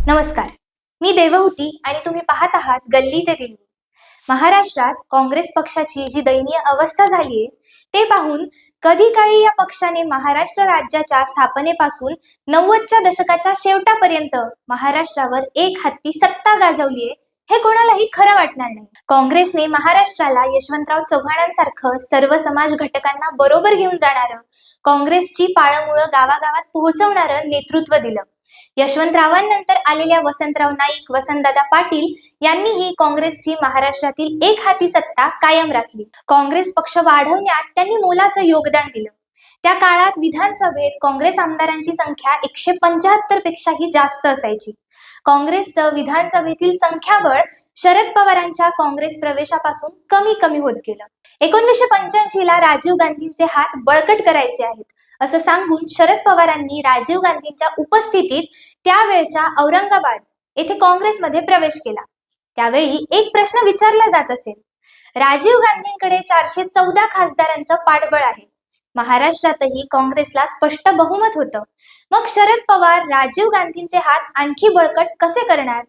नमस्कार, मी देवहूती आणि तुम्ही पाहत आहात गल्ली ते दिल्ली. महाराष्ट्रात काँग्रेस पक्षाची जी दयनीय अवस्था झालीये ते पाहून कधी काळी या पक्षाने महाराष्ट्र राज्याच्या स्थापनेपासून 90च्या दशकाच्या शेवटापर्यंत महाराष्ट्रावर एक हाती सत्ता गाजवलीये हे कोणालाही खरं वाटणार नाही. काँग्रेसने महाराष्ट्राला यशवंतराव चव्हाणांसारखं सर्व समाज घटकांना बरोबर घेऊन जाणारं, काँग्रेसची पाळंमुळं गावागावात पोहोचवणारं नेतृत्व दिलं. यशवंतरावांनंतर आलेल्या वसंतराव नाईक, वसंतदादा पाटील यांनीही काँग्रेसची महाराष्ट्रातील एक हाती सत्ता कायम राखली. काँग्रेस पक्ष वाढवण्यात त्यांनी मोलाचं योगदान दिलं. त्या काळात विधानसभेत काँग्रेस आमदारांची संख्या 175 पेक्षाही जास्त असायची. काँग्रेसचं विधानसभेतील संख्याबळ शरद पवारांच्या काँग्रेस प्रवेशापासून कमी कमी होत गेलं. 1985 ला राजीव गांधींचे हात बळकट करायचे आहेत असं सांगून शरद पवारांनी राजीव गांधींच्या उपस्थितीत त्यावेळच्या औरंगाबाद येथे काँग्रेसमध्ये प्रवेश केला. त्यावेळी एक प्रश्न विचारला जात असेल, राजीव गांधींकडे 414 खासदारांचं पाठबळ आहे. महाराष्ट्रातही काँग्रेसला स्पष्ट बहुमत होतं. मग शरद पवार राजीव गांधींचे हात आणखी बळकट कसे करणार?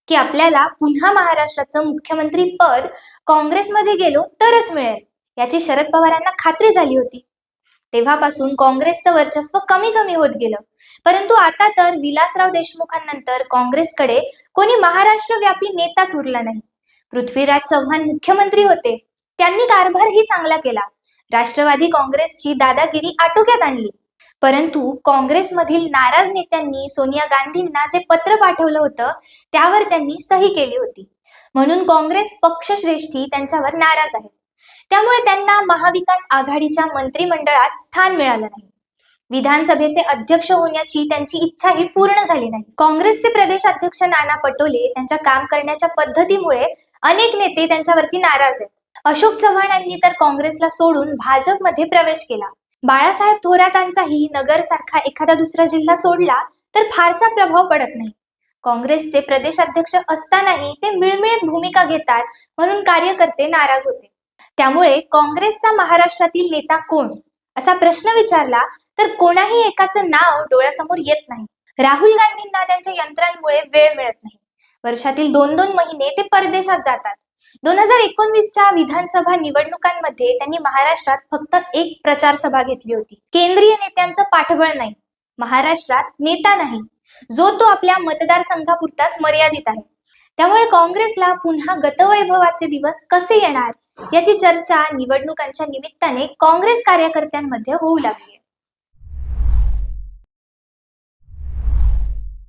की आपल्याला पुन्हा महाराष्ट्राचं मुख्यमंत्री पद काँग्रेसमध्ये गेलो तरच मिळेल याची शरद पवारांना खात्री झाली होती. तेव्हापासून काँग्रेसचं वर्चस्व कमी कमी होत गेलं. परंतु आता तर विलासराव देशमुखांनंतर काँग्रेसकडे कोणी महाराष्ट्रव्यापी नेताच उरला नाही. पृथ्वीराज चव्हाण मुख्यमंत्री होते. त्यांनी कारभारही चांगला केला. राष्ट्रवादी काँग्रेसची दादागिरी आटोक्यात आणली. परंतु काँग्रेसमधील नाराज नेत्यांनी सोनिया गांधींना जे पत्र पाठवलं होतं त्यावर त्यांनी सही केली होती. म्हणून काँग्रेस पक्षश्रेष्ठी त्यांच्यावर नाराज आहेत. त्यामुळे त्यांना महाविकास आघाडीच्या मंत्रिमंडळात स्थान मिळालं नाही. विधानसभेचे अध्यक्ष होण्याची त्यांची इच्छाही पूर्ण झाली नाही. काँग्रेसचे प्रदेशाध्यक्ष नाना पटोले त्यांच्या काम करण्याच्या पद्धतीमुळे अनेक नेते त्यांच्यावरती नाराज आहेत. अशोक चव्हाणांनी तर काँग्रेसला सोडून भाजपमध्ये प्रवेश केला. बाळासाहेब थोरातांचाही नगर सारखा एखादा दुसरा जिल्हा सोडला तर फारसा प्रभाव पडत नाही. काँग्रेसचे प्रदेशाध्यक्ष असतानाही ते मिळमिळत भूमिका घेतात म्हणून कार्यकर्ते नाराज होते. त्यामुळे काँग्रेसचा महाराष्ट्रातील नेता कोण असा प्रश्न विचारला तर कोणाही एकाचं नाव डोळ्यासमोर येत नाही. राहुल गांधींना त्यांच्या यंत्रांमुळे वेळ मिळत नाही. वर्षातील 2-2 महिने ते परदेशात जातात. 2019च्या विधानसभा निवडणुकांमध्ये त्यांनी महाराष्ट्रात फक्त एक प्रचार सभा घेतली होती. केंद्रीय नेत्यांचं पाठबळ नाही. महाराष्ट्रात नेता नाही, जो तो आपल्या मतदारसंघापुरताच मर्यादित आहे. त्यामुळे काँग्रेसला पुन्हा गतवैभवाचे दिवस कसे येणार याची चर्चा निवडणुकांच्या निमित्ताने काँग्रेस कार्यकर्त्यांमध्ये होऊ लागली.